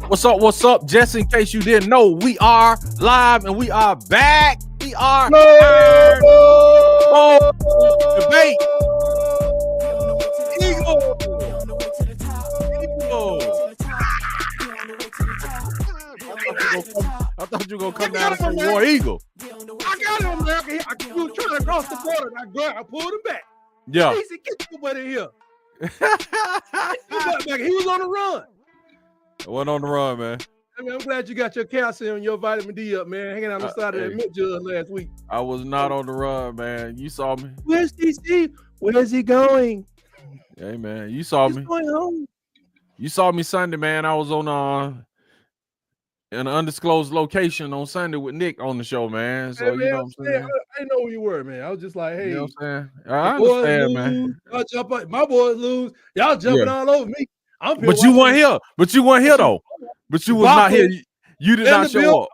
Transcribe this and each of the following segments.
What's up? What's up? Just in case you didn't know, we are live and we are back. We are debate. Eagle. I thought you were gonna come down and say War Eagle. I got him, man. He was trying to cross the border. I pulled him back. Yeah. He said, "Get your butt in here." He was on the run. I went on the run, man. I mean, I'm glad you got your calcium and your vitamin D up, man. Hanging out on the side of that mint jug last week. I was not on the run, man. You saw me. Where's DC? Where's he going? Hey, man, you saw me. Going home. You saw me Sunday, man. I was on in an undisclosed location on Sunday with Nick on the show, man. So, hey, man, you know what I'm saying? I didn't know where you were, man. I was just like, hey. You know what I'm saying? I understand, man. Y'all jump up. My boys lose. Y'all jumping all over me. But you weren't here. But you weren't here, though. But you was not here. You did not show up.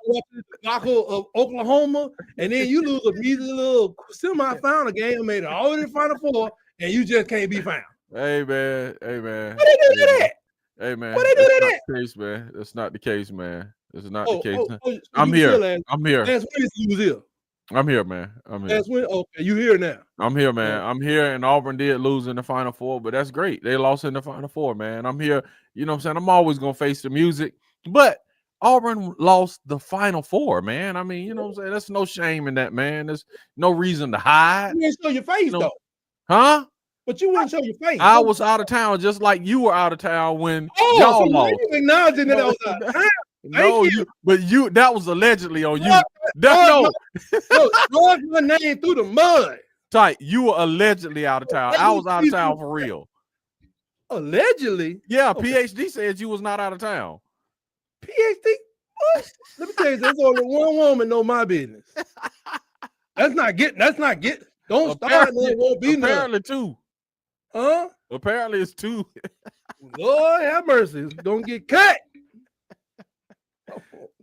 Of Oklahoma, and then you lose a measly little semi-final game, made it all the way to the Final Four, and you just can't be found. Hey, man. Hey, man. What they do that? Hey, man. What they do that? Case, man. That's not the case, man. That's not the case. So I'm here. I'm here. Last Wednesday you was here. I'm here, man. I'm here. Last Wednesday, okay, you here now. I'm here, man. I'm here, and Auburn did lose in the Final Four, but that's great. They lost in the Final Four, man. I'm here. You know what I'm saying? I'm always going to face the music, but Auburn lost the Final Four, man. I mean, you know what I'm saying? There's no shame in that, man. There's no reason to hide. You didn't show your face, though. Huh? But you wouldn't show your face. I was out of town just like you were out of town when y'all lost. You acknowledging that I was out of town. No, that was allegedly on you. Drug my name through the mud. Tight, you were allegedly out of town. I was out of town for real. Allegedly? Yeah, okay. PhD said you was not out of town. PhD? What? Let me tell you, there's only one woman know my business. That's not get. Don't start. There won't be apparently two. Huh? Apparently it's two. Lord have mercy. Don't get cut.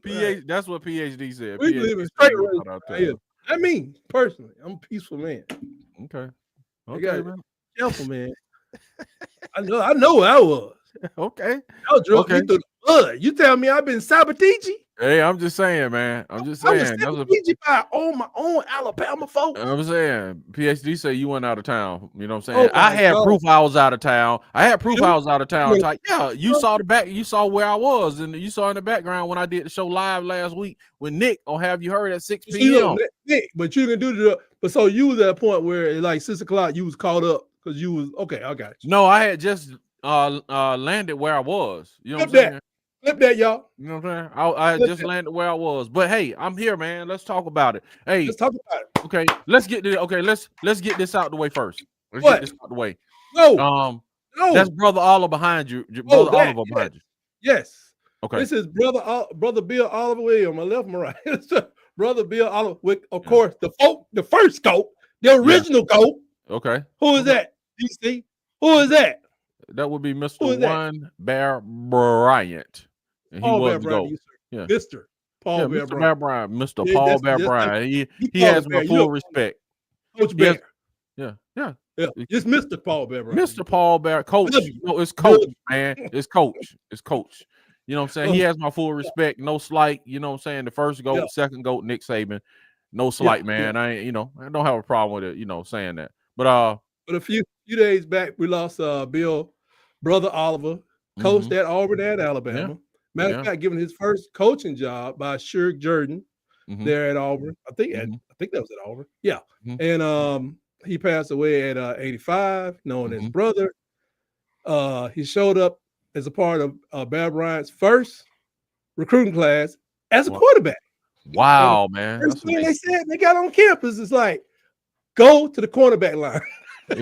That's what PhD said. We live in straight right. I mean, personally, I'm a peaceful man. Okay. Man. Careful, man. I know where I was. Okay. I was drunk through the mud. You tell me I've been Sabatigi? Hey, I'm just saying, man. I'm just saying. I was Sabatigi by my own Alabama folks. I'm saying. PhD say you went out of town. You know what I'm saying? I had proof I was out of town. Like, yeah, you saw the back. You saw where I was, and you saw in the background when I did the show live last week with Nick on Have You Heard at 6 p.m. Nick, but you can do but so you was at a point where like 6 o'clock you was caught up because you was okay. I got you. No, I had just landed where I was. You know what I'm saying? Flip that, y'all. You know what I'm saying? I just landed where I was. But hey, I'm here, man. Let's talk about it. Hey, let's talk about it. Okay, let's get this out the way first. Get this out the way. No. That's Brother Oliver behind you. Brother Oliver behind you. Yes. Okay. This is Brother Bill Oliver Williams, my left, my right. Brother Bill Oliver with, of course, the first GOAT, the original GOAT. Okay. Who is that? DC? Who is that? That would be Mr. One Bear Bryant. And he was the GOAT. Yeah. Mr. Paul Bear Bryant. Mr. Paul Bear Bryant. He has my full respect. Coach Bear. Yeah. It's Mr. Paul Bear Bryant. Mr. Paul Bear. Coach. No, it's coach, man. It's coach. It's coach. You know what I'm saying? He has my full respect. No slight. You know what I'm saying? The first GOAT, second GOAT, Nick Saban. No slight, man. I ain't, I don't have a problem with it, saying that. But a few days back, we lost Brother Oliver, coached at Auburn at Alabama. Yeah. Matter of fact, given his first coaching job by Shug Jordan there at Auburn. I think that was at Auburn. Yeah. And he passed away at 85, knowing his brother. He showed up as a part of Bear Bryant's first recruiting class as a quarterback. Wow, man. First thing they said they got on campus is like, go to the cornerback line. It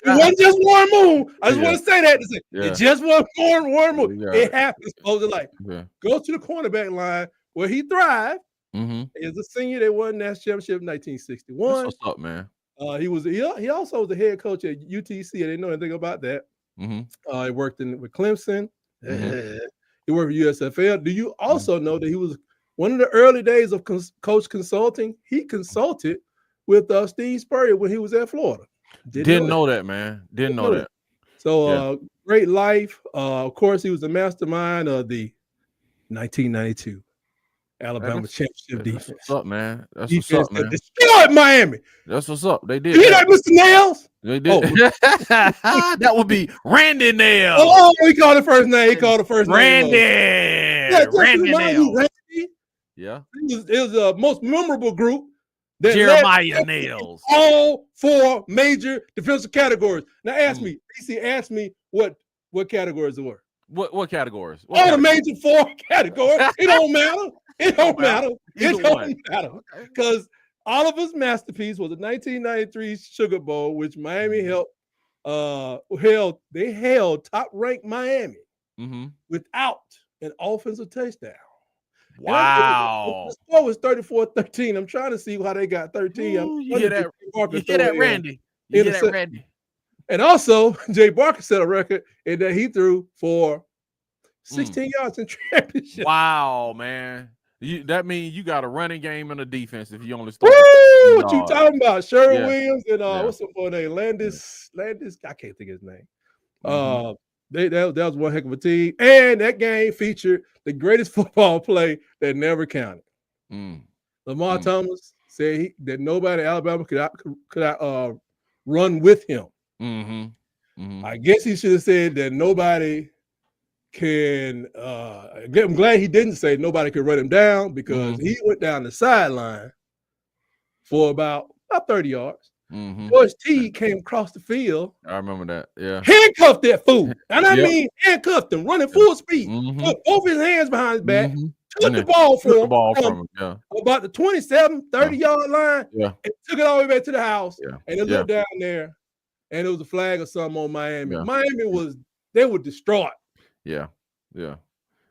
wasn't just Warren Moon. I just want to say that. It just wasn't Warren Moon. It happened. Supposed to go to the cornerback line where he thrived. As a senior, they won national championship in 1961. That's what's up, man. He also was the head coach at UTC. I didn't know anything about that. He worked with Clemson. He worked with USFL. Do you also know that he was one of the early days of coach consulting? He consulted with Steve Spurrier when he was at Florida. Didn't know that, man. Didn't know that. So great life. Of course, he was the mastermind of the 1992 Alabama championship defense. That's what's up, man. That's Defense what's up, man. Destroyed Miami. That's what's up. They did. You hear that, Mr. Nails? They did. Oh. That would be Randy Nails. Oh, he called the first name. He called the first Randy. name. Yeah, Randy Nails. Randy. Yeah. It was the most memorable group. Jeremiah Nails. All 4 major defensive categories. Now ask me, BC, ask me what categories there were. What categories? All the major 4 categories. It don't matter. It don't matter. It don't matter. Because Oliver's masterpiece was the 1993 Sugar Bowl, which Miami they held top-ranked Miami without an offensive touchdown. Wow. The score was 34-13. I'm trying to see how they got 13. You hear that, Randy? You hear that, Randy? And also, Jay Barker set a record in that he threw for 16 yards in championship. Wow, man. That means you got a running game and a defense if you only start. What you talking about? Sherry Williams and what's the boy name? Landis. I can't think of his name. That was one heck of a team. And that game featured the greatest football play that never counted. Lamar Thomas said that nobody in Alabama could run with him. I guess he should have said that nobody can. I'm glad he didn't say nobody could run him down, because he went down the sideline for about 30 yards. George T came across the field. I remember that. Yeah. Handcuffed that fool. And I mean handcuffed him, running full speed. Put both his hands behind his back. Took the ball from him. About the 27, 30-yard line. And took it all the way back to the house. And it looked down there. And it was a flag or something on Miami. Miami they were distraught. Yeah.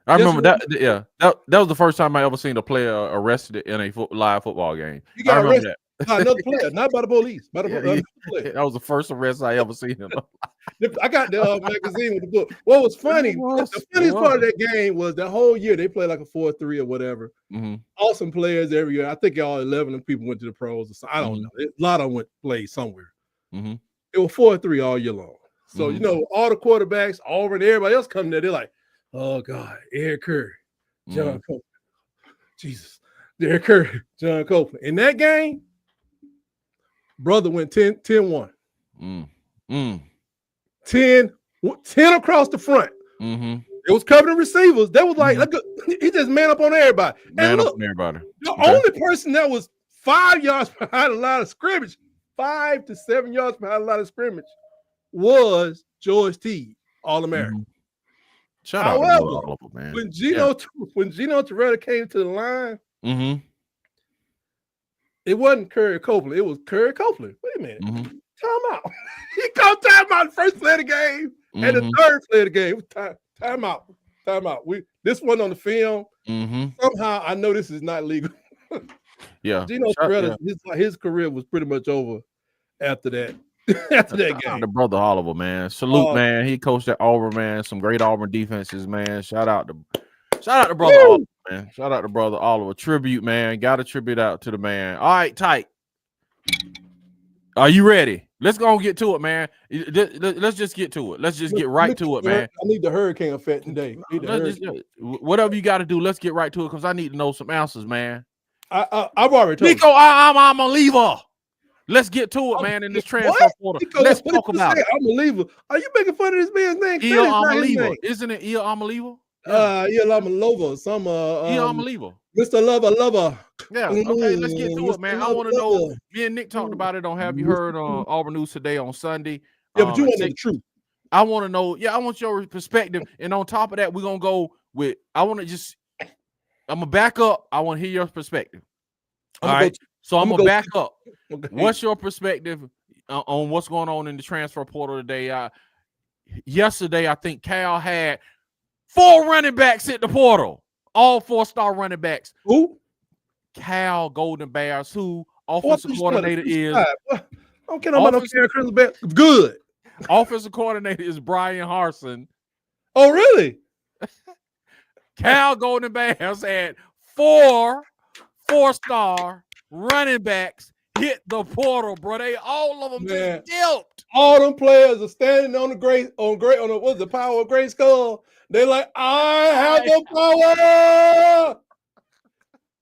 I remember that. Yeah, that was the first time I ever seen a player arrested in a live football game. You got arrested by another player, not by the police. By the player. That was the first arrest I ever seen. I got the magazine with the book. What was funny? The funniest part of that game was the whole year they played like a 4-3 or whatever. Awesome players every year. I think all 11 of people went to the pros. Or so. I don't know. A lot of them went play somewhere. It was 4-3 all year long. So all the quarterbacks, Auburn, everybody else coming there. They're like, oh God, Eric Curry, John Copeland. Jesus, Eric Curry, John Copeland. In that game, brother went 10-1. 10 across the front. It was covering receivers. They was like, look, he just man up on everybody. Man up on everybody. The only person that was 5 yards behind a line of scrimmage, 5 to 7 yards behind a line of scrimmage, was George T, All-American. Shout out to Oliver, man. When Gino Toretta came to the line, it wasn't Curry Copeland. It was Curry Copeland. Wait a minute. Time out. He called time out the first play of the game and the third play of the game. Time out. This wasn't on the film. Somehow I know this is not legal. Gino Toretta, his career was pretty much over after that. After that game. The brother Oliver, man. Salute, man. He coached at Auburn, man. Some great Auburn defenses, man. Shout out to brother Oliver, man. Shout out to brother Oliver. Tribute, man. Got to tribute out to the man. All right, tight. Are you ready? Let's go and get to it, man. Let's just get to it. Let's just get right to it, man. I need the hurricane effect today. Whatever you got to do, let's get right to it, because I need to know some answers, man. I've already told Nico, I'm a leaver. Let's get to it, man, in this transfer portal. Let's talk about it. I'm a leaver. Are you making fun of this man's name? Amaleva. Isn't it Amaleva? Amalova. Some Amaleva. Mr. Lover. Yeah. Okay, let's get to it, man. I want to know. Me and Nick talked about it on Have You Heard on Auburn News Today on Sunday. Yeah, but you want the truth. I want to know. Yeah, I want your perspective. And on top of that, we're gonna go with. I'm gonna back up. I want to hear your perspective. All right. So I'm gonna back up. What's your perspective on what's going on in the transfer portal today? Yesterday, I think Cal had 4 running backs at the portal, all 4-star running backs. Who? Cal Golden Bears, who offensive coordinator is. I don't care about no Cal Golden Bears. Good. Offensive coordinator is Brian Harsin. Oh, really? Cal Golden Bears had 4 4-star running backs. hit the portal, bro. They all of them just dipped. All them players are standing on the what's the power of Great Skull. They like, I have the power.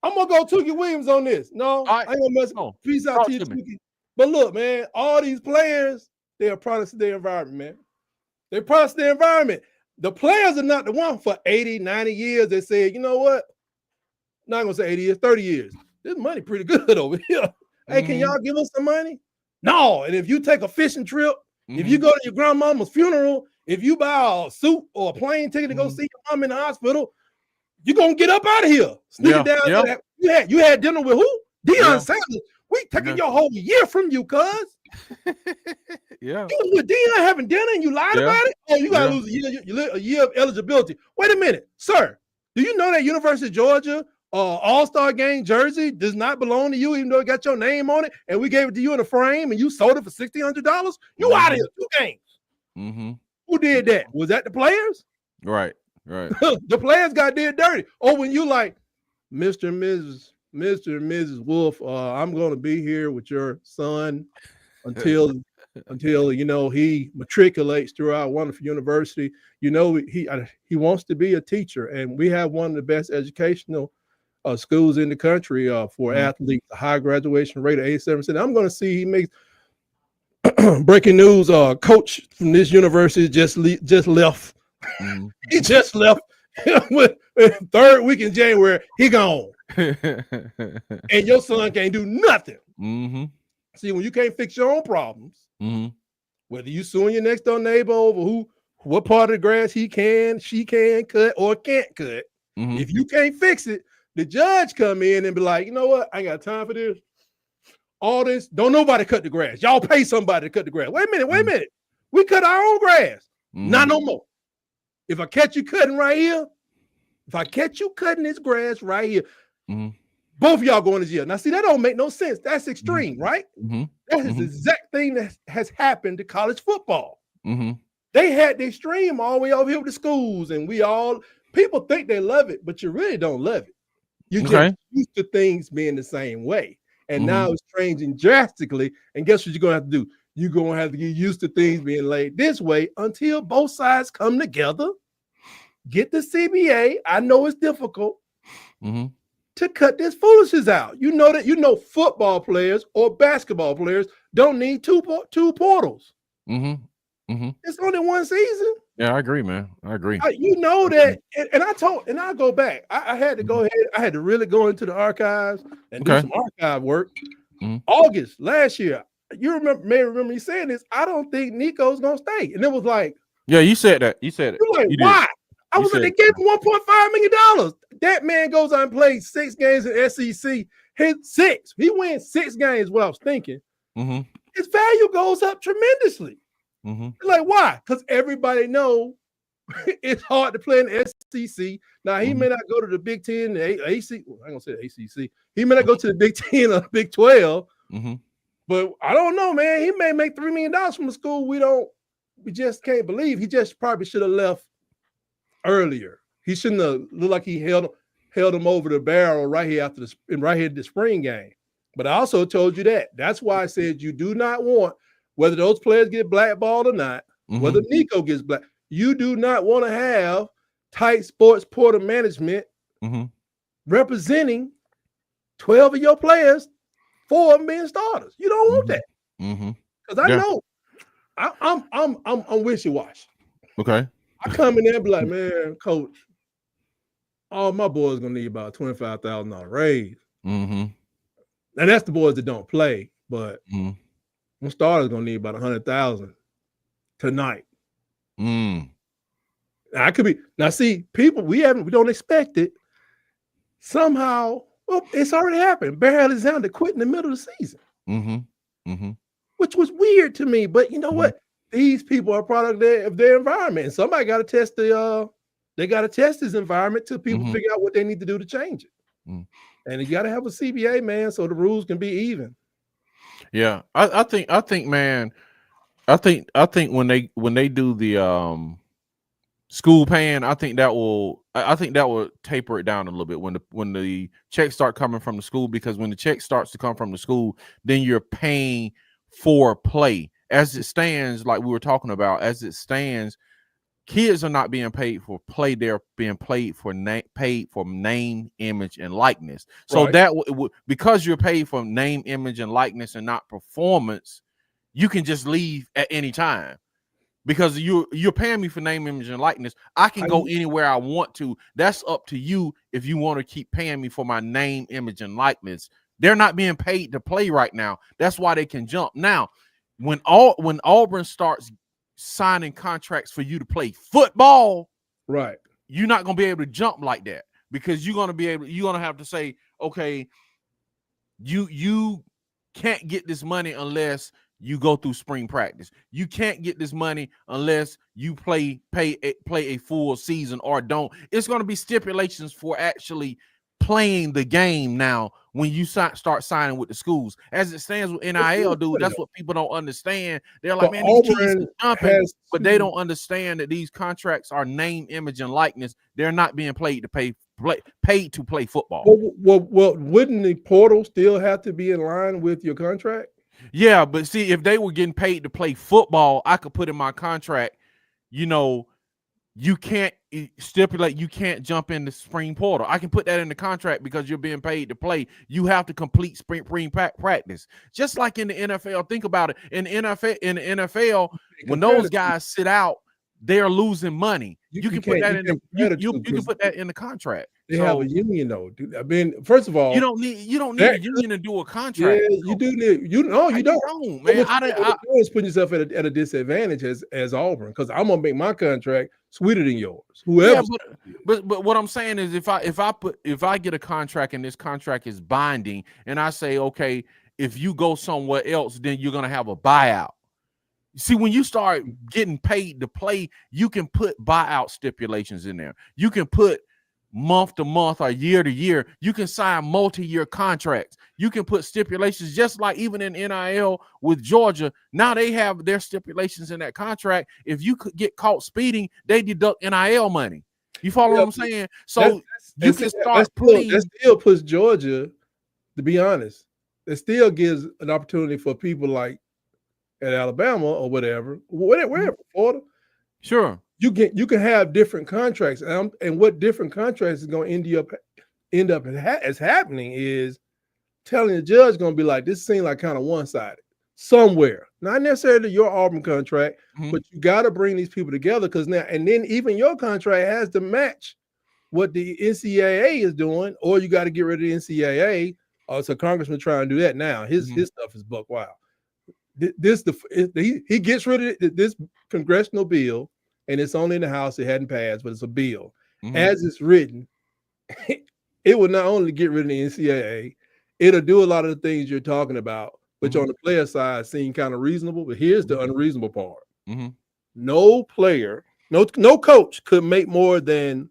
I'm gonna go Tookie Williams on this. No, I ain't gonna mess. Peace out to you, Tookie. But look, man, all these players, they are products of their environment, man. They're products of their environment. The players are not the one for 80, 90 years that said, you know what? Not gonna say 80 years, 30 years. This money pretty good over here. Hey, can y'all give us some money? No. And if you take a fishing trip, if you go to your grandmama's funeral, if you buy a suit or a plane ticket to go see your mom in the hospital, you're gonna get up out of here. Sneak it down to that. You had dinner with who? Deion Sanders. We taking your whole year from you, cuz. You was with Deion having dinner and you lied about it? Oh, you gotta lose a year of eligibility. Wait a minute, sir. Do you know that University of Georgia All-Star game jersey does not belong to you, even though it got your name on it, and we gave it to you in a frame and you sold it for $1,600? You out of here 2 games. Who did that? Was that the players? Right. The players got did dirty. Oh, when you like, Mr. and Mrs. Wolf, I'm going to be here with your son until you know he matriculates through our wonderful university. You know he wants to be a teacher, and we have one of the best educational schools in the country for athletes, a high graduation rate of 87%. I'm going to see he makes breaking news. Coach from this university just left. He just left. With 3rd week in January, he gone. And your son can't do nothing. See, when you can't fix your own problems, whether you suing your next door neighbor over what part of the grass she can cut or can't cut, if you can't fix it, the judge come in and be like, you know what? I ain't got time for this. All this, don't nobody cut the grass. Y'all pay somebody to cut the grass. Wait a minute. We cut our own grass. Not no more. If I catch you cutting right here, this grass right here, both of y'all going to jail. Now, see, that don't make no sense. That's extreme, right? That is the exact thing that has happened to college football. They had the extreme all the way over here with the schools, and people think they love it, but you really don't love it. You just used to things being the same way. And now it's changing drastically. And guess what you're going to have to do? You're going to have to get used to things being laid this way until both sides come together, get the CBA. I know it's difficult to cut this foolishness out. You know football players or basketball players don't need two portals. It's only one season. Yeah, I agree, man. I agree. You know that, and I'll go back. I had to go ahead. I had to really go into the archives and do some archive work. August last year, you may remember me saying this. I don't think Nico's gonna stay, and it was like, yeah, you said that. You said it. You're like, why? I was like, they gave him $1.5 million. That man goes out and plays 6 games in SEC. He wins 6 games. What I was thinking, his value goes up tremendously. Like, why? Because everybody know it's hard to play in the SEC. Now, he may not go to the Big Ten, the AC. Well, I'm gonna say the ACC. He may not go to the Big 10 or the Big 12. But I don't know, man. He may make $3 million from a school we just can't believe. He just probably should have left earlier. He shouldn't have looked like he held him over the barrel right here at the spring game. But I also told you that. That's why I said you do not want, whether those players get blackballed or not, whether Nico gets black, you do not want to have tight sports portal management representing 12 of your players, 4 of them being starters. You don't want that. Because I know I'm wishy-washy. Okay. I come in there and be like, man, coach, all my boys gonna need about $25,000 raise. And that's the boys that don't play, but my starters gonna need about $100,000 tonight. I could be now. See, people we don't expect it. Somehow, well, it's already happened. Bear Alexander quit in the middle of the season, which was weird to me. But you know what? These people are a product of their environment, and somebody got to test they got to test this environment till people figure out what they need to do to change it. And you got to have a CBA, man, so the rules can be even. Yeah, I think, man, I think when they do the school paying, I think that will taper it down a little bit when the checks start coming from the school, because when the check starts to come from the school, then you're paying for play. As it stands, like we were talking about, as it stands, kids are not being paid for play; they're being paid for name, image, and likeness. So Right. that because you're paid for name, image, and likeness, and not performance, you can just leave at any time. Because you're paying me for name, image, and likeness. I can go anywhere I want to. That's up to you if you want to keep paying me for my name, image, and likeness. They're not being paid to play right now. That's why they can jump. Now, when Auburn starts signing contracts for you to play football, right, you're not gonna be able to jump like that, because you're gonna have to say, okay, you can't get this money unless you go through spring practice. You can't get this money unless you play a full season or don't. It's going to be stipulations for actually playing the game now when you start signing with the schools. As it stands with NIL, dude, that's what people don't understand. They're like, man, these kids are jumping, but they don't understand that these contracts are name, image, and likeness. They're not being paid to play football. Well, wouldn't the portal still have to be in line with your contract? Yeah, but see, if they were getting paid to play football, I could put in my contract, you can't stipulate you can't jump in the spring portal. I can put that in the contract because you're being paid to play. You have to complete spring practice. Just like in the NFL. Think about it. In the NFL, when those guys sit out, they're losing money. You can put that in the contract. They have a union though. I mean, first of all, you don't need a union to do a contract. Yeah, you do need you don't, man. You're putting yourself at a disadvantage as Auburn, because I'm gonna make my contract sweeter than yours. Whoever. Yeah, but what I'm saying is, if I get a contract and this contract is binding, and I say, okay, if you go somewhere else, then you're gonna have a buyout. See, when you start getting paid to play, you can put buyout stipulations in there. You can put month to month or year to year. You can sign multi-year contracts. You can put stipulations, just like even in NIL with Georgia. Now they have their stipulations in that contract. If you could get caught speeding, they deduct NIL money. You follow what I'm saying? So you can start putting. That still puts Georgia, to be honest, it still gives an opportunity for people like at Alabama or wherever, Florida. Sure. You can have different contracts, and what different contracts is going to end up as happening is telling the judge going to be like, this seems like kind of one-sided somewhere. Not necessarily your Auburn contract, but you got to bring these people together, because now and then even your contract has to match what the NCAA is doing, or you got to get rid of the NCAA. So Congressman trying to do that now. His stuff is buck wild. He gets rid of this congressional bill. And it's only in the House. It hadn't passed, but it's a bill. As it's written, it will not only get rid of the NCAA, it'll do a lot of the things you're talking about, which on the player side seem kind of reasonable. But here's the unreasonable part. No player, no coach could make more than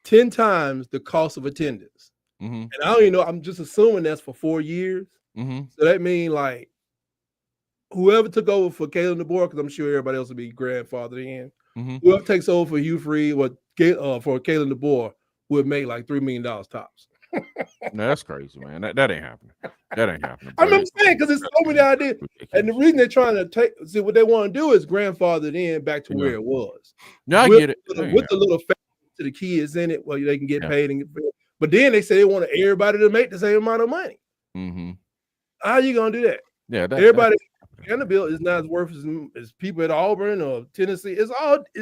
10 times the cost of attendance. And I don't even know. I'm just assuming that's for 4 years. So that means like, whoever took over for Kalen DeBoer, because I'm sure everybody else will be grandfathered in. Whoever takes over for Hugh Freeze or for Kalen DeBoer would make like $3 million tops. No, that's crazy, man. That ain't happening. That ain't happening. I'm saying, because it's so many ideas. And the reason they're trying to see what they want to do is grandfather it in back to where it was. No, I get it. With the little factor to the kids in it, they can get paid. But then they say they want everybody to make the same amount of money. How are you going to do that? Yeah, everybody. Vanderbilt is not as worth as people at Auburn or Tennessee. It's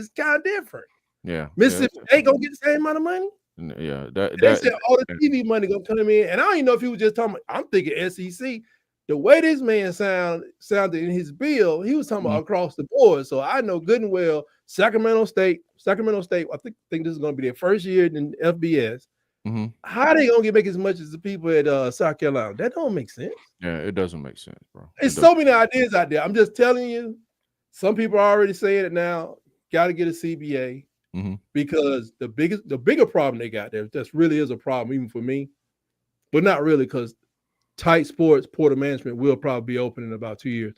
kind of different. Yeah, Mississippi State gonna get the same amount of money. Yeah, they said all the TV money gonna come in, and I don't even know if he was just talking. I'm thinking SEC. The way this man sounded in his bill, he was talking about across the board. So I know good and well Sacramento State. I think this is gonna be their first year in FBS. How are they gonna make as much as the people at South Carolina? That don't make sense. Yeah, it doesn't make sense, bro. There's so many ideas out there. I'm just telling you, some people are already saying it now. Got to get a CBA because the bigger problem they got there, this really is a problem even for me, but not really, because Tight Sports Portal Management will probably be open in about 2 years.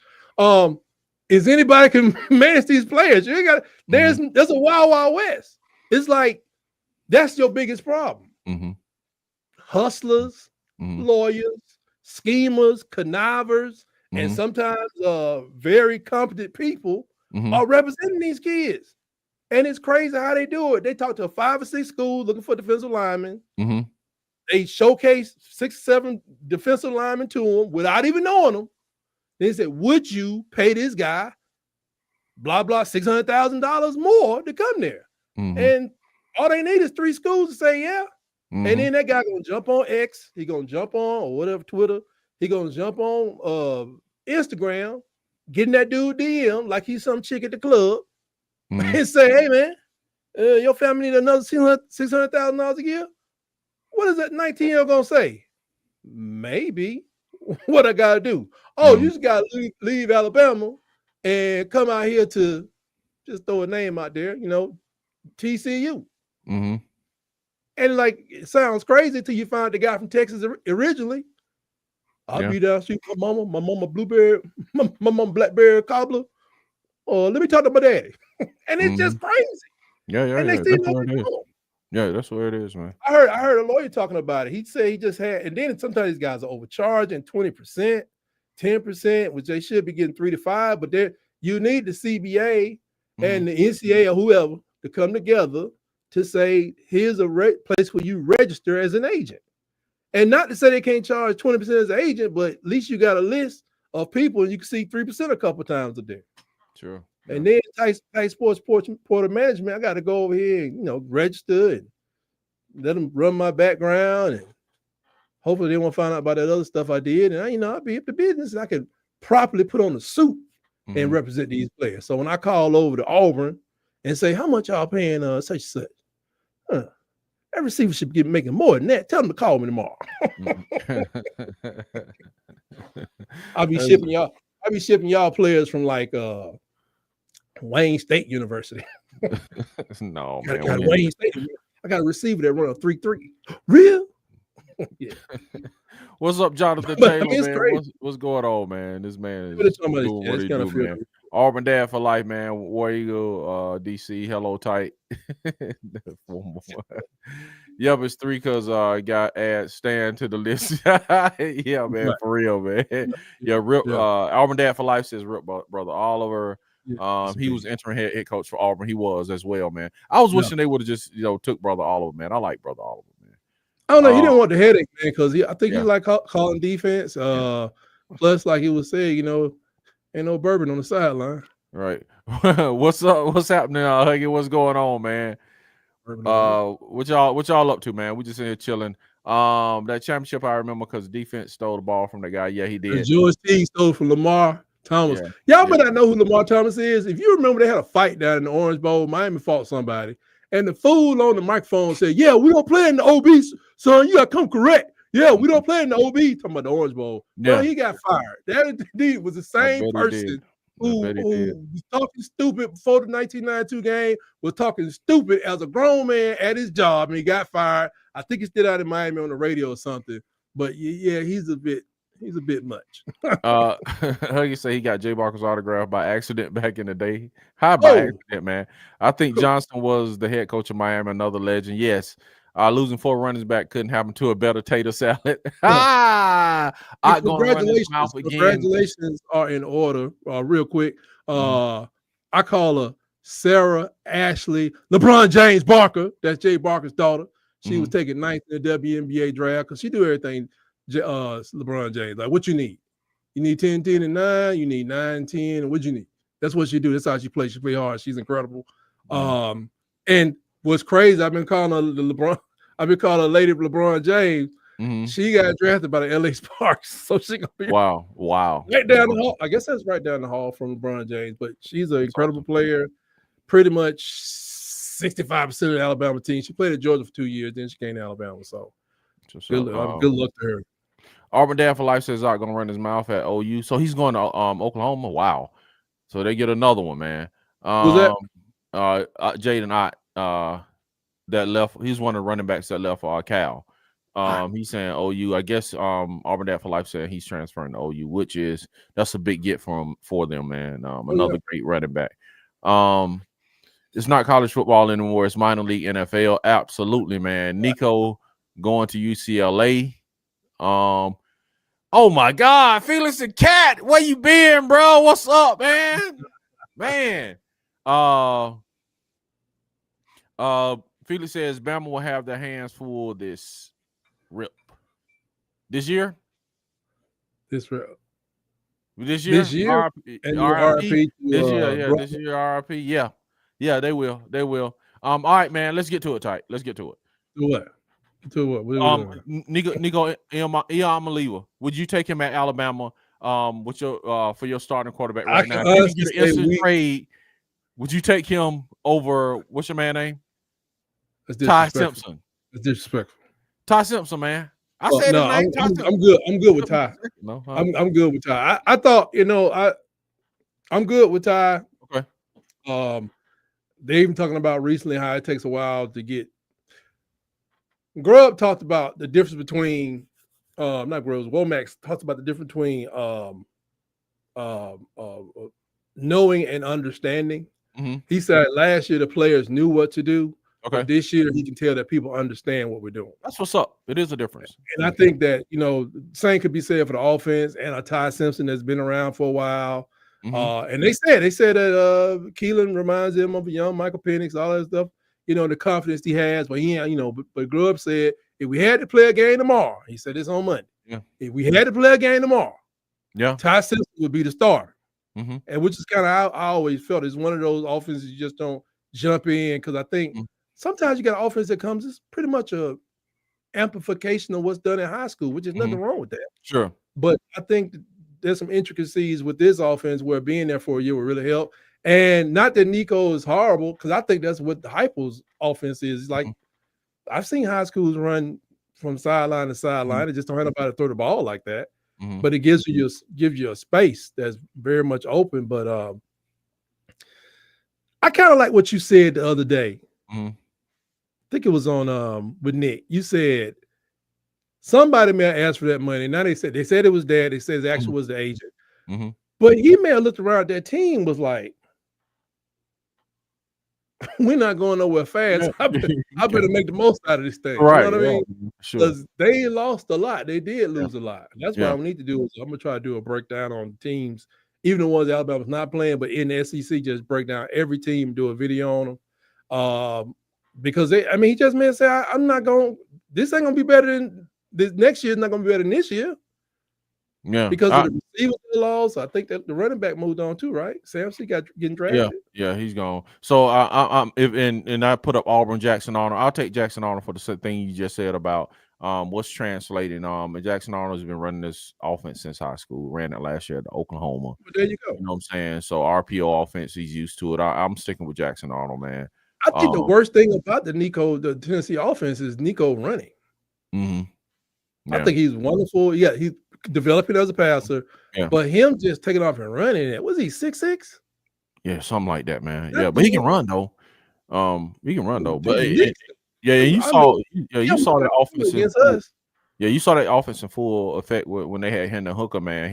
is anybody can manage these players. You ain't got there's a wild west. It's like that's your biggest problem. Hustlers, lawyers, schemers, connivers, and sometimes very competent people are representing these kids. And it's crazy how they do it. They talk to 5 or 6 schools looking for defensive linemen. They showcase 6 or 7 defensive linemen to them without even knowing them. They said, would you pay this guy blah, blah, $600,000 more to come there? And all they need is 3 schools to say, yeah. And then that guy gonna jump on X, he gonna jump on or whatever, Twitter, he gonna jump on Instagram, getting that dude DM like he's some chick at the club, and say, hey man, your family need another $600,000 a year. What is that 19-year-old gonna say? Maybe. What I gotta do? Oh, you just gotta leave Alabama and come out here to just throw a name out there, you know, TCU. And like, it sounds crazy till you find the guy from Texas originally. I'll be down street with my mama blueberry, my mama blackberry cobbler. Or let me talk to my daddy. And it's just crazy. And they still that's where it is, man. I heard a lawyer talking about it. He said he just had, and then sometimes these guys are overcharging 20%, 10%, which they should be getting 3 to 5, but you need the CBA and the NCAA or whoever to come together to say, here's a place where you register as an agent. And not to say they can't charge 20% as an agent, but at least you got a list of people and you can see 3% a couple times a day. Sure. And then Tight Sports Porter Management, I got to go over here and, you know, register and let them run my background. And hopefully they won't find out about that other stuff I did. And, you know, I'll be up to business and I can properly put on a suit and represent these players. So when I call over to Auburn and say, how much y'all paying such and such? That receiver should be making more than that. Tell them to call me tomorrow. I'll be shipping y'all players from like Wayne State University. No, man. I got a receiver that run a 3.3. Real? Yeah. What's up, Jonathan Taylor, man? What's going on, man? This man is doing what he do, man. Auburn Dad for life, man. War Eagle, DC, hello tight. Yep, it's 3 because I got add Stan to the list. Yeah, man, for real, man. Yeah, Auburn Dad for life says Rip brother Oliver. He was interim head coach for Auburn. He was as well, man. I was wishing they would have just, you know, took brother Oliver, man. I like brother Oliver, man. I don't know. He didn't want the headache, man, because I think he like calling defense. Plus, like he was saying, you know, ain't no bourbon on the sideline. Right. What's up? What's happening, Huggy? What's going on, man? What y'all up to, man? We just in here chilling. That championship I remember because defense stole the ball from the guy. Yeah, he did. George T stole from Lamar Thomas. Y'all may not know who Lamar Thomas is. If you remember, they had a fight down in the Orange Bowl. Miami fought somebody, and the fool on the microphone said, "Yeah, we don't play in the OB, son. You got to come correct. Yeah, we don't play in the OB." Talking about the Orange Bowl. Well, he got fired. That indeed was the same person who was talking stupid before the 1992 game, was talking stupid as a grown man at his job, and he got fired. I think he's still out in Miami on the radio or something. But yeah, he's a bit much. Huggy say he got Jay Barker's autograph by accident back in the day. How by accident, man? I think Johnston was the head coach of Miami, another legend. Yes. Losing 4 running back couldn't happen to a better tater salad. Congratulations are in order. Real quick. I call her Sarah Ashley LeBron James Barker. That's Jay Barker's daughter. She was taken 9th in the WNBA draft because she do everything LeBron James. Like, what you need? You need 10, 10, and 9. You need 9, 10. And what you need? That's what she do. That's how she plays. She play hard. She's incredible. And what's crazy, I've been calling her Lady LeBron James. She got drafted by the LA Sparks, so she gonna be wow, right down the hall. I guess that's right down the hall from LeBron James, but she's an incredible player. Pretty much 65% of the Alabama team. She played at Georgia for 2 years, then she came to Alabama. So good luck to her. Auburn Dad for life says Zach gonna run his mouth at OU, so he's going to Oklahoma. Wow, so they get another one, man. Who's that? Jaden Ott, that left. He's one of the running backs that left for Cal. He's saying OU. I guess Auburn Dad for Life said he's transferring to OU, which is that's a big get for them, man. Another great running back. It's not college football anymore. It's minor league NFL. Absolutely, man. Nico going to UCLA. Oh my God, Felix and Cat, where you been, bro? What's up, man? Man. Felix says Bama will have their hands full this year. This year, RIP. This year, this year, RIP. Yeah, they will. All right, man. Let's get to it, Tight. Let's get to it. To what? Nico Iamalewa, would you take him at Alabama? With your for your starting quarterback right now? If you get an instant trade, would you take him over what's your man name? Ty Simpson. It's disrespectful. Ty Simpson, man. I said no, I'm good. I'm good with Ty. No, I'm good with Ty. I thought, I'm good with Ty. Okay. They even talking about recently how it takes a while to get. Grubb talked about the difference between not Grubb, Womack talked about the difference between knowing and understanding. Mm-hmm. He said last year the players knew what to do. Okay. But this year he can tell that people understand what we're doing. That's what's up. It is a difference. And I think that, same could be said for the offense and a Ty Simpson that's been around for a while. Mm-hmm. And they said that Keelan reminds him of a young Michael Penix, all that stuff, the confidence he has. But but Grubb said if we had to play a game tomorrow, he said this on Monday. Yeah. If we had to play a game tomorrow, Ty Simpson would be the starter. Mm-hmm. And which is kind of I always felt is one of those offenses you just don't jump in because I think sometimes you got an offense that comes, it's pretty much a amplification of what's done in high school, which is nothing wrong with that. Sure. But I think there's some intricacies with this offense where being there for a year will really help. And not that Nico is horrible, because I think that's what the Heupel's offense is. Like I've seen high schools run from sideline to sideline. They just don't have nobody to throw the ball like that. But it gives you a space that's very much open. But I kind of like what you said the other day. I think it was on with Nick. You said somebody may have asked for that money. Now they said it was dad. They said it actually was the agent. But he may have looked around. That team was like, we're not going nowhere fast. I better make the most out of this thing. Right. You know what I mean? Because Sure. they lost a lot. They did lose a lot. That's what I need to do. Is I'm gonna try to do a breakdown on teams, even the ones Alabama's not playing, but in the SEC, just break down every team, do a video on them. Because he just may say, I'm not going. This ain't gonna be better than this. Next year's not gonna be better than this year. Yeah, because of the receivers they lost. I think that the running back moved on too, right? Samson getting drafted. Yeah, he's gone. So I put up Auburn Jackson Arnold. I'll take Jackson Arnold for the thing you just said about what's translating. And Jackson Arnold has been running this offense since high school. Ran it last year at Oklahoma. But there you go. You know what I'm saying? So RPO offense, he's used to it. I'm sticking with Jackson Arnold, man. I think the worst thing about the Tennessee offense is Nico running. I think he's wonderful. Yeah, he's developing as a passer. Yeah. But him just taking off and running it. Was he 6'6"? Yeah, something like that, man. Yeah, but he can run though. He can run though. But you saw that offense against us. Yeah, you saw that offense in full effect when they had Hendon Hooker, man.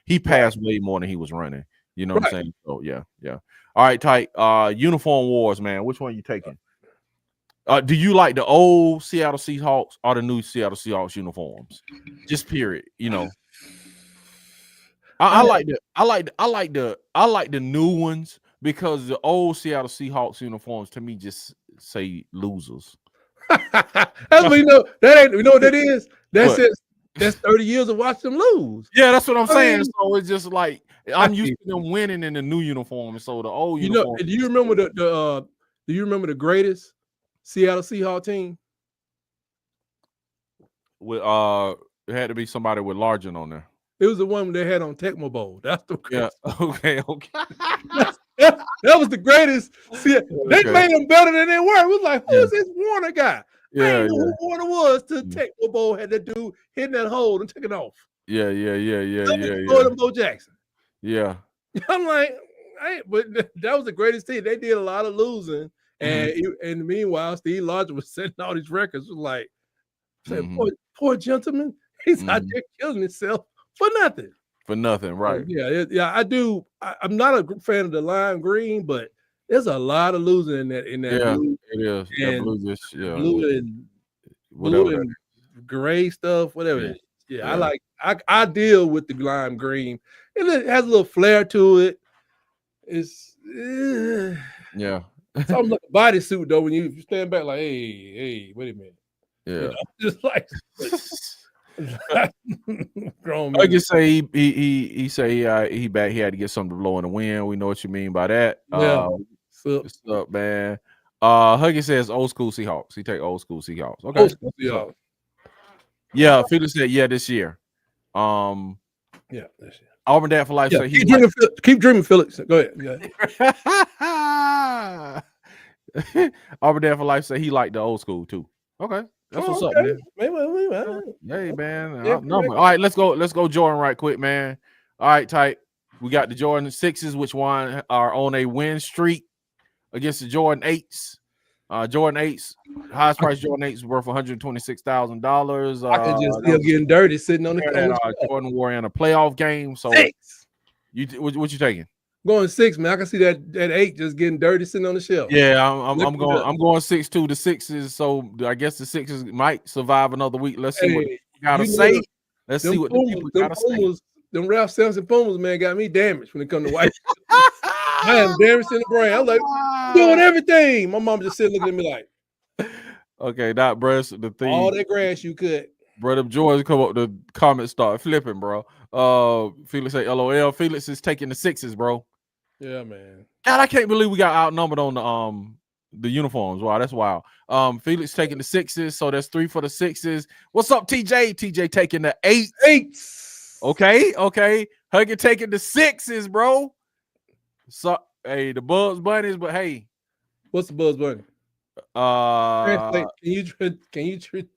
He passed way more than he was running. You know what I'm saying? So yeah. All right, Tight. Uniform wars, man. Which one are you taking? Do you like the old Seattle Seahawks or the new Seattle Seahawks uniforms? Just period. I like the new ones because the old Seattle Seahawks uniforms to me just say losers. That's what you know. You know what that is? That's 30 years of watching them lose. Yeah, that's what I'm saying. So it's just like I'm used to them winning in the new uniform. So the old uniform. Do you remember the greatest Seattle Seahawks team? With it had to be somebody with Largent on there. It was the one they had on Tecmo Bowl. That's the greatest. Okay. that was the greatest. They made them better than they were. It was like, who is this Warner guy? I didn't know who Warner was till Tecmo Bowl had that dude hitting that hole and took it off. Yeah. Bo Jackson. Yeah. I'm like, but that was the greatest team. They did a lot of losing. And meanwhile, Steve Largent was setting all these records. It was like Said, poor gentleman. He's out there killing himself for nothing. For nothing, right? Yeah, I do. I'm not a fan of the lime green, but there's a lot of losing in that blue. It is. And blue and gray stuff, whatever it is. Yeah, I deal with the lime green. It has a little flair to it. It's it's almost like a bodysuit though when you stand back like, hey, wait a minute. Yeah, just like grown man. I can say he say he back. He had to get something to blow in the wind. We know what you mean by that. What's up, man? Huggy says old school Seahawks. He take old school Seahawks. Okay. Old school Seahawks. Yeah, Felix said this year. This year. Auburn Dad for Life said keep dreaming, Felix. Go ahead. Auburn Dad for Life said he liked the old school too. Okay. That's what's up, man. Hey, man. All right, let's go Jordan right quick, man. All right, tight. We got the Jordan 6s, which one are on a win streak against the Jordan 8s. Jordan 8s, highest price Jordan 8s worth $126,000. I can just still getting dirty sitting on the Jordan wore in a playoff game. So what you taking? Going 6, man. I can see that 8 just getting dirty sitting on the shelf. Yeah, I'm going 6 too. The 6s, so I guess the 6s might survive another week. Let's see what you gotta say. Let's see what the people gotta say. Them Ralph Sampson Pumas, man, got me damaged when it comes to white. I am damaged in the brain. I'm like doing everything. My mom just sitting looking at me like, okay, that breast, the thing, all that grass you cut. Brother George come up, the comments start flipping, bro. Felix say LOL. Felix is taking the 6s, bro. Yeah, man. God, I can't believe we got outnumbered on the uniforms. Wow, that's wild. Felix taking the 6s, so that's 3 for the 6s. What's up, TJ? TJ taking the 8s. Okay. Huggy taking the 6s, bro. So hey, the Bugs Bunnies, but hey, what's the Bugs Bunny? Can you treat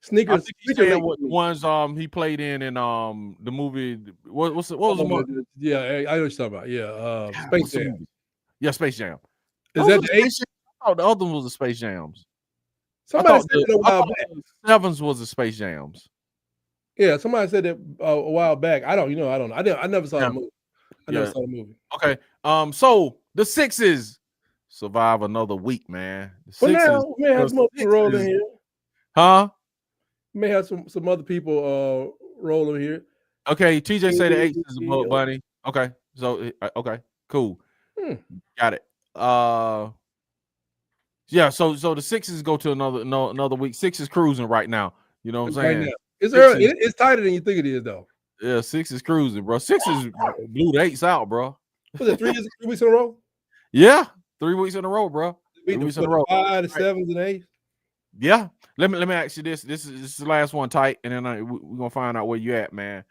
sneakers? What the ones he played in the movie? What was the one? Yeah, I know what you're talking about. Yeah, Space Jam. Yeah, Space Jam. Is that the 8s? I thought the other one was the Space Jams. Somebody said it a while back. 7s was the Space Jams. Yeah, somebody said that a while back. I don't know. I never saw the movie. I never saw the movie. Okay. So the 6s survive another week, man. Well, now we may have some other people rolling here. Huh? May have some other people rolling here. Okay, TJ say the 8s is a Bug Bunny. Okay, so okay, cool. Got it. Yeah. So the 6s go to another week. 6 is cruising right now. You know what I'm saying? Right now. It's early. It's tighter than you think it is, though. Yeah, 6 is cruising, bro. 6 is blew the 8s out, bro. Was it 3 weeks in a row? Yeah, 3 weeks in a row, bro. 3 weeks in a row. 5, the 7s, and 8s. Yeah. Let me ask you this. This is the last one, tight, and then we're gonna find out where you at, man.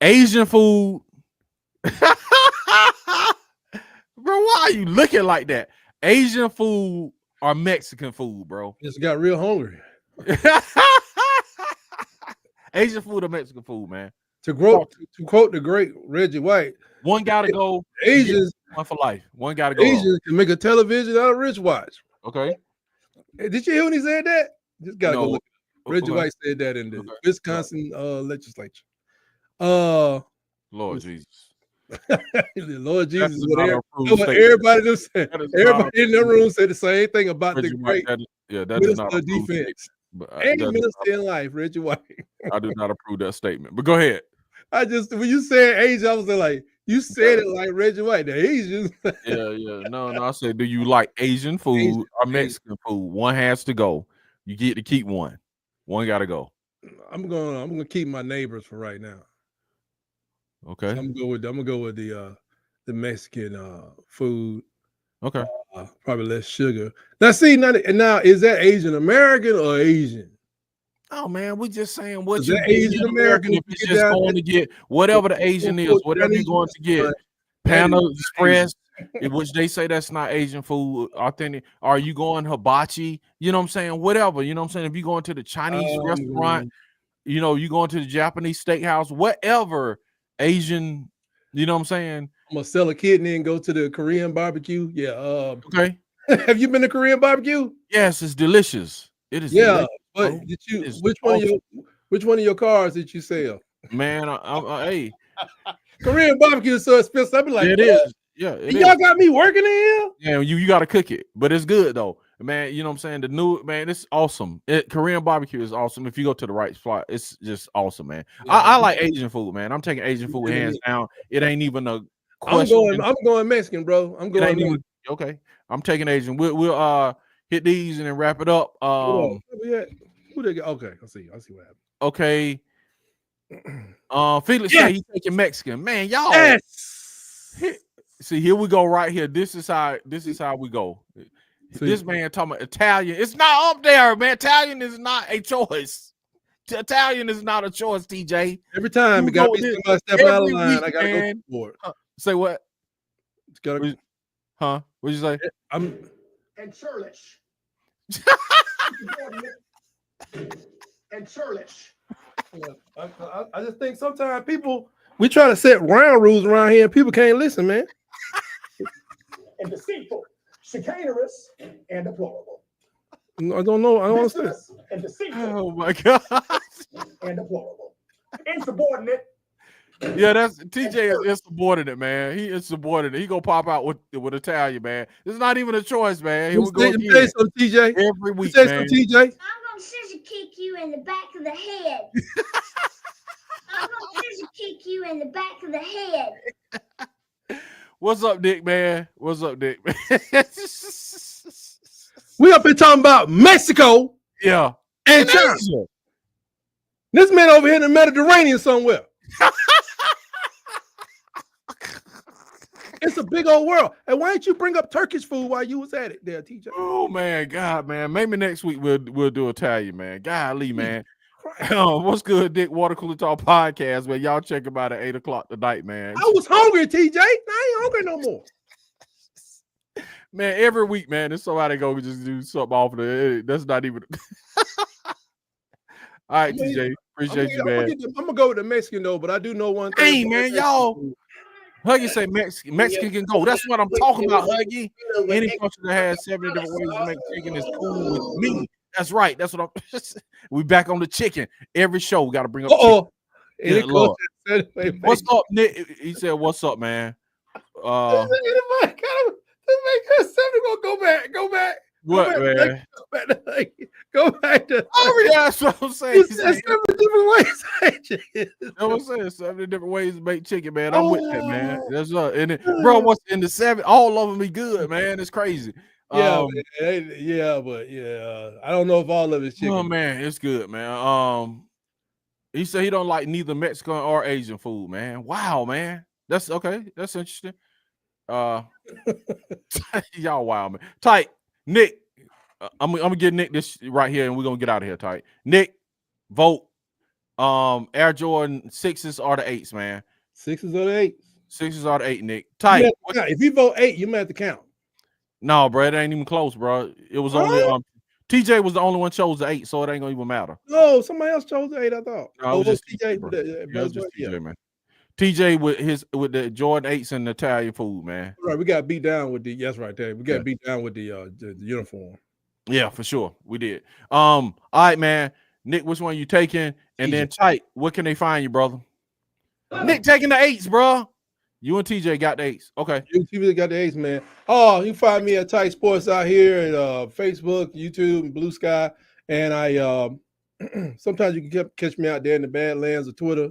Asian food. Bro, why are you looking like that? Asian food or Mexican food, bro? Just got real hungry. Asian food or Mexican food, man? To quote the great Reggie White, one gotta go. Asians, one for life. One gotta go. Asians can make a television out of wristwatch. Okay. Hey, did you hear when he said that? Just gotta go look. Reggie White said that in the Wisconsin legislature. Lord Jesus. Lord Jesus is what everybody just said. Everybody in the room said the same thing about the great minister of defense. And minister in life, Reggie White. I do not approve that statement. But go ahead. When you said Asian, I was like, you said it like Reggie White, the Asians. Yeah. No, I said, do you like Asian food or Mexican food? One has to go. You get to keep one. One gotta go. I'm gonna keep my neighbors for right now. Okay. So I'm gonna go with the Mexican food. Okay. Probably less sugar. Now see, now is that Asian American or Asian? Oh man, we just saying what you Asian American. If you're just going to get whatever the Asian is, whatever you're going to get. Panda Express, in which they say that's not Asian food, authentic. Are you going hibachi? You know what I'm saying? Whatever. You know what I'm saying? If you're going to the Chinese restaurant, you know, you going to the Japanese steakhouse, whatever Asian, you know what I'm saying? I'm gonna sell a kidney and go to the Korean barbecue. Yeah. Okay. Have you been to Korean barbecue? Yes, it's delicious. It is Yeah, delicious, but bro. did you It is which awesome. one of your cars did you sell? Man, hey, Korean barbecue is so expensive. I'd be like, it what? is. Yeah, it Y'all is. got me working in here? Yeah, you got to cook it, but it's good though, man. You know what I'm saying? The new man, it's awesome. Korean barbecue is awesome. If you go to the right spot, it's just awesome, man. Yeah, I like Asian food, man. I'm taking Asian food hands down. It ain't even a question. I'm going Mexican, bro. I'm It going ain't Mexican. even okay. I'm taking Asian. We'll hit these and then wrap it up. Who they got? Okay, I see what happened. Okay. Felix said he's taking Mexican. Man, y'all. Yes. See, here we go right here. This is how we go. See. This man talking about Italian. It's not up there, man. Italian is not a choice. Italian is not a choice, TJ. Every time it got me somebody stepping out of line, I gotta go for it. Say what? Huh? What'd you say? And churlish. And churlish. I just think sometimes we try to set ground rules around here and people can't listen, man. And deceitful, chicanerous, and deplorable. I don't know. I don't understand. And deceitful. Oh my God. And deplorable. Insubordinate. Yeah, that's TJ is insubordinate, man. He insubordinate. He gonna pop out with Italian, man. It's not even a choice, man. Here we go again. Say some, TJ. Every week, say man. Some, TJ. I'm gonna scissor kick you in the back of the head. I'm gonna scissor kick you in the back of the head. What's up, Dick, man? What's up, Dick? We up here talking about Mexico. Yeah. And China. This man over here in the Mediterranean somewhere. It's a big old world. And why didn't you bring up Turkish food while you was at it there, TJ? Oh man, God, man. Maybe next week we'll do Italian, man. Golly, man. What's good, Dick? Water Cooler Talk podcast, man. Y'all check him out at 8:00 tonight, man. I was hungry, TJ. Now I ain't hungry no more. Man, every week, man, there's somebody go just do something off there. That's not even. All right, TJ. Appreciate you, man. I'm gonna go with the Mexican though, but I do know one thing. Hey, man, y'all. Huggy say Mexican can go. That's what I'm talking about, Huggy. Any country that has 70 different ways to make chicken is cool with me. That's right. That's what I'm. We back on the chicken. Every show we got to bring up. Yeah, what's up, Nick? He said, "What's up, man?" Go back. What, man? Go back to. Oh, yeah, that's what I'm saying. 70 different ways. I'm saying 70 different ways to make chicken, man. I'm with that, man. That's and bro, what's in the 7? All of them be good, man. It's crazy. Yeah, but I don't know if all of it's chicken. Oh man, it's good, man. He said he don't like neither Mexican or Asian food, man. Wow, man. That's okay. That's interesting. Y'all wild, man. Tight. Nick, I'm gonna get Nick this right here, and we're gonna get out of here. Tight. Nick, vote. Air Jordan 6s or the 8s, man. 6s or the 8s. 6s or the 8, Nick. Tight. If you vote 8, you might have to count. No, bro, it ain't even close, bro. It was only TJ was the only one chose the 8, so it ain't gonna even matter. No, somebody else chose the 8. I thought. No, it was just TJ, bro. It was just TJ, man. TJ with the Jordan 8s and the Italian food, man. Right, we got beat down with the that's right there. We got beat down with the uniform. Yeah, for sure, we did. All right, man. Nick, which one you taking? And then Tight, where can they find you, brother? Nick taking the 8s, bro. You and TJ got the 8s. Okay. You and TJ got the 8s, man. Oh, you can find me at Tight Sports out here at Facebook, YouTube, and Blue Sky. And I sometimes you can catch me out there in the Badlands of Twitter,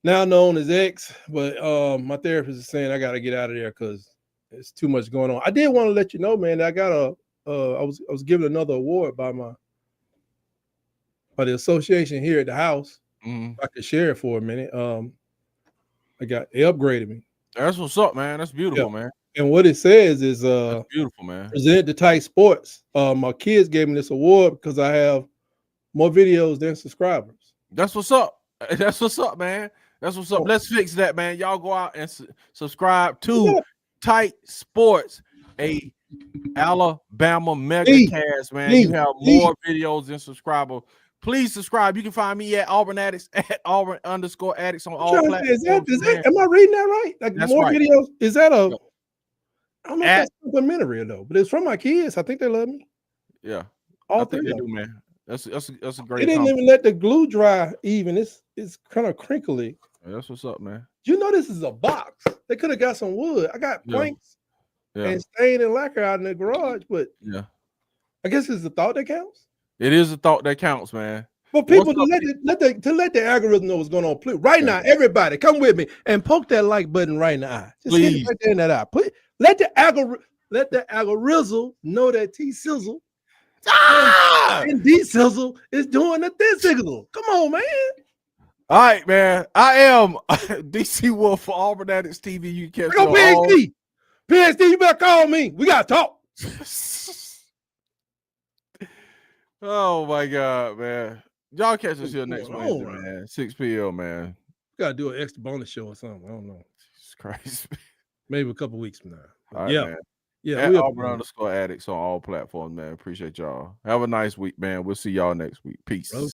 now known as X. But my therapist is saying I got to get out of there because it's too much going on. I did want to let you know, man, that I got I was given another award by the association here at the house. I could share it for a minute. They upgraded me. That's what's up, man. That's beautiful, man. And what it says is that's beautiful, man. Present to Tight Sports. My kids gave me this award because I have more videos than subscribers. That's what's up. That's what's up, man. That's what's up. Let's fix that, man. Y'all go out and subscribe to Tight Sports, a Alabama mega cast, man. You have more videos than subscribers. Please subscribe. You can find me at Auburn Addicts at Auburn_Addicts on all platforms. Am I reading that right? Like that's more right. videos? Is that I don't know if that's complimentary though, but it's from my kids. I think they love me. Yeah. All I think three they of do, them. man. That's a They great. didn't even let the glue dry even. It's kind of crinkly. That's what's up, man. You know this is a box. They could have got some wood. I got planks and stain and lacquer out in the garage, but I guess it's the thought that counts. It is the thought that counts, man. For people to let the algorithm know what's going on. Please, right now, everybody, come with me and poke that like button right in the eye. Just hit it right there in that eye. Let the algorithm know that T Sizzle and D Sizzle is doing the thin sizzle. Come on, man. All right, man. I am DC Wolf for Auburn Addicts TV. You can catch Go PhD. PhD, you better call me. We gotta talk. Oh my God, man. Y'all catch us here next Wednesday, man. 6 p.m., man. We gotta do an extra bonus show or something. I don't know. Jesus Christ. Maybe a couple weeks from now. All right, man. Yeah. At Auburn_Addicts on all platforms, man. Appreciate y'all. Have a nice week, man. We'll see y'all next week. Peace.